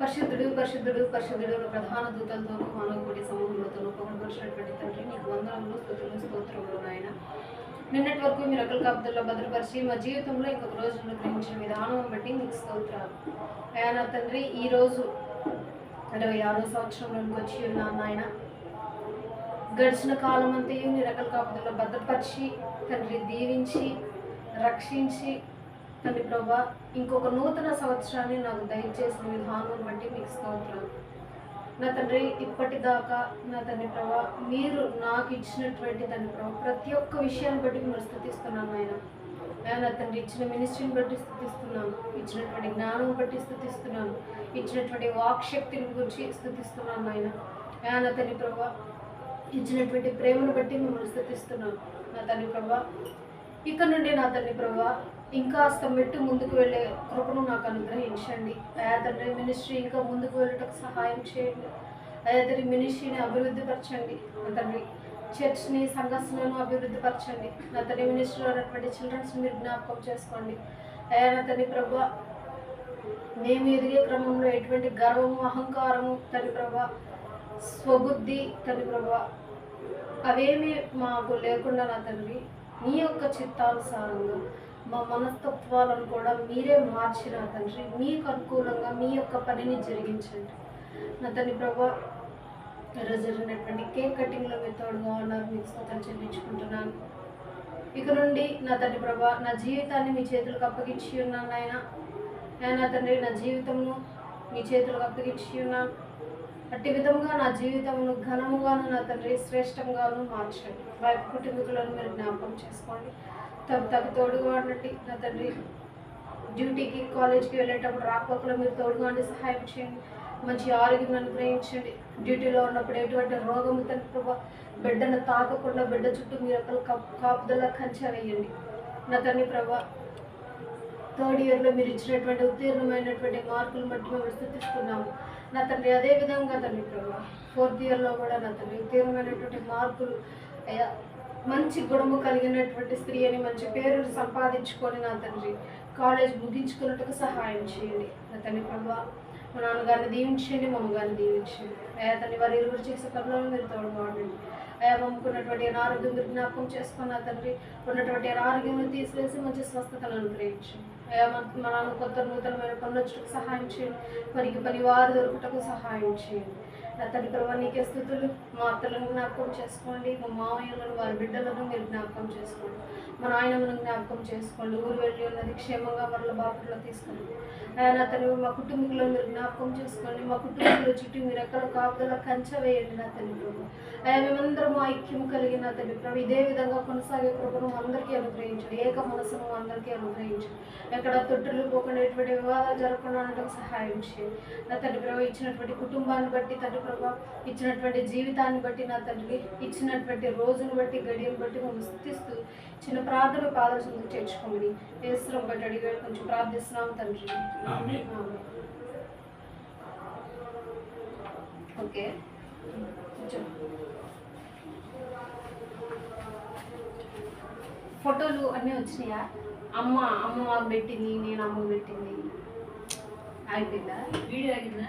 పరిశుద్ధుడు పరిశుద్ధుడు పరిశుద్ధుడు ప్రధాన దూతలతోనూ మానవకోటి సమూహంలోతోనూ పొగడపరిచినటువంటి తండ్రి నీకు వందనములు స్తుతులు స్తోత్రములు నాయన. నిన్నటి వరకు మీరు అకల్ కాపుదల్లో భద్రపరిచి మా జీవితంలో ఇంకొక రోజును గ్రహించిన విధానం బట్టి మీకు స్తోత్రాలు. ఆయన తండ్రి ఈరోజు 26వ సంవత్సరంలోకి వచ్చి ఉన్నాను నాయన. గడిచిన కాలం అంతయు మీరు అకల్ కాపుదల్లో భద్రపరిచి తండ్రి దీవించి రక్షించి తండ్రి ప్రభా ఇంకొక నూతన సంవత్సరాన్ని నాకు దయచేసిన విధానం బట్టి మీకు స్తోత్రం. నా తండ్రి ఇప్పటిదాకా నా తండ్రి ప్రభా మీరు నాకు ఇచ్చినటువంటి తండ్రి ప్రభా ప్రతి ఒక్క విషయాన్ని బట్టి మీరు స్తుతిస్తున్నాను ఆయన. నా తండ్రి ఇచ్చిన మినిస్ట్రీని బట్టి స్తుతిస్తున్నాను, ఇచ్చినటువంటి జ్ఞానం బట్టి స్తుతిస్తున్నాను, ఇచ్చినటువంటి వాక్శక్తిని గురించి స్తుతిస్తున్నాను ఆయన. నా తండ్రి ప్రభా ఇచ్చినటువంటి ప్రేమను బట్టి మిమ్మల్ని స్తుతిస్తున్నాను నా తండ్రి ప్రభా. ఇక నుండి నా తండ్రి ప్రభా ఇంకాస్త మెట్టు ముందుకు వెళ్ళే కృపను నాకు అనుగ్రహించండి. అయా తండ్రి మినిస్ట్రీ ఇంకా ముందుకు వెళ్ళటకు సహాయం చేయండి. అయా తండ్రి మినిస్ట్రీని అభివృద్ధిపరచండి. నా తండ్రి చర్చ్ని సంఘస్సులను అభివృద్ధిపరచండి. నా తండ్రి మినిస్ట్రీలో ఉన్నటువంటి చిల్డ్రన్స్ని మీరు జ్ఞాపకం చేసుకోండి. అయా నా తండ్రి ప్రభా మేము ఎదిగే క్రమంలో ఎటువంటి గర్వము అహంకారము తండ్రి ప్రభా స్వబుద్ధి తండ్రి ప్రభా అవేమీ మాకు లేకుండా నా తండ్రి మీ యొక్క చిత్తానుసారంగా మా మనస్తత్వాలను కూడా మీరే మార్చిన తండ్రి మీకు అనుకూలంగా మీ యొక్క పనిని జరిగించండి నా తండ్రి ప్రభా. ఈరోజు జరిగినటువంటి కేక్ కటింగ్లో మీరు తోడుగా ఉన్నారు, మీకు స్తోత్రం చెల్లించుకుంటున్నాను. ఇక నుండి నా తండ్రి ప్రభా నా జీవితాన్ని మీ చేతులకు అప్పగించి ఉన్నాను ఆయన. నా తండ్రి నా జీవితంను మీ చేతులకు అప్పగించి ఉన్నాను. అట్టి విధంగా నా జీవితమును ఘనముగాను నా తండ్రి శ్రేష్టంగాను మార్చండి. మా యొక్క కుటుంబీకులను మీరు జ్ఞాపకం చేసుకోండి, తగు తోడుగా ఉండండి నా తండ్రి. డ్యూటీకి కాలేజ్కి వెళ్ళేటప్పుడు రాకపోకలు మీరు తోడుగా ఉండి సహాయం చేయండి. మంచి ఆరోగ్యం అనుగ్రహించండి. డ్యూటీలో ఉన్నప్పుడు ఎటువంటి రోగము తండ్రి ప్రభా బిడ్డను తాకకుండా బిడ్డ చుట్టూ మీరు ఒక కాపుదల కంచె వేయండి నా తండ్రి ప్రభా. 3rd ఇయర్లో మీరు ఇచ్చినటువంటి ఉత్తీర్ణమైనటువంటి మార్కులు బట్టి మేము స్తుతిస్తున్నాము నా తండ్రి. అదేవిధంగా తండ్రి ప్రభా 4th ఇయర్లో కూడా నా తండ్రి ఉత్తీర్ణమైనటువంటి మార్కులు మంచి గుణము కలిగినటువంటి స్త్రీ అని మంచి పేరును సంపాదించుకొని నా తండ్రి కాలేజ్ ముగించుకున్నట్టుకు సహాయం చేయండి నా తండ్రి ప్రభా. మా నాన్నగారిని దీవించండి, మా అమ్మగారిని దీవించండి. తండ్రి వారి ఇరువురు చేసే పనులను మీరు తోడుగా ఉండండి. మమ్ముకున్నటువంటి అనారోగ్యం మీరు జ్ఞాపకం చేసుకున్న తండ్రి ఉన్నటువంటి అనారోగ్యం తీసివేసి మంచి స్వస్థతను అనుగ్రహించండి. మా నాన్న కొత్త నూతనమైన పనులు వచ్చేటకు సహాయం చేయండి, పనికి పని వారు దొరుకుటకు సహాయం చేయండి నా తండ్రి ప్రభా. నీకే స్తుతులు. మా అత్తలను జ్ఞాపకం చేసుకోండి, మా మామయ్యలను వారి బిడ్డలను మీరు జ్ఞాపకం చేసుకోండి, మా నాయనమ్మను జ్ఞాపకం చేసుకోండి. ఊరు వెళ్ళి ఉన్నది క్షేమంగా మరల బాపుట్లో తీసుకుని నా తండ్రి మా కుటుంబీకులను మీరు జ్ఞాపకం చేసుకోండి. మా కుటుంబీకుల చుట్టూ మీరు ఎక్కడ కాపుదల కంచె వేయండి నా తండ్రి ప్రభు. మేమందరం ఐక్యం కలిగిన తండ్రి ప్రభు ఇదే విధంగా కొనసాగే కృపను అందరికీ అనుగ్రహించండి. ఏక మనసును అందరికీ అనుగ్రహించండి. ఎక్కడ తొట్టులు పోకుండా ఎటువంటి వివాదాలు జరగకుండా ఉండటం సహాయం చేయండి నా తండ్రి ప్రభు. ఇచ్చినటువంటి కుటుంబాన్ని బట్టి తండ్రి ప్రభా ఇచ్చినటువంటి జీవితాన్ని బట్టి నా తండ్రి ఇచ్చినటువంటి రోజును బట్టి గడియను బట్టి మేము స్తుతిస్తూ చిన్న ప్రార్థన పాదర్శనకు చేర్చుకోమని ఏసురం బట్టి అడిగాడు కొంచెం ప్రార్థిస్తున్నాం తండ్రి. ఓకే ఫోటోలు అన్నీ వచ్చినాయా? అమ్మ మాకు పెట్టింది, నేను అమ్మకు పెట్టింది. అయిపోయిందా? వీడియో ఆగిందా?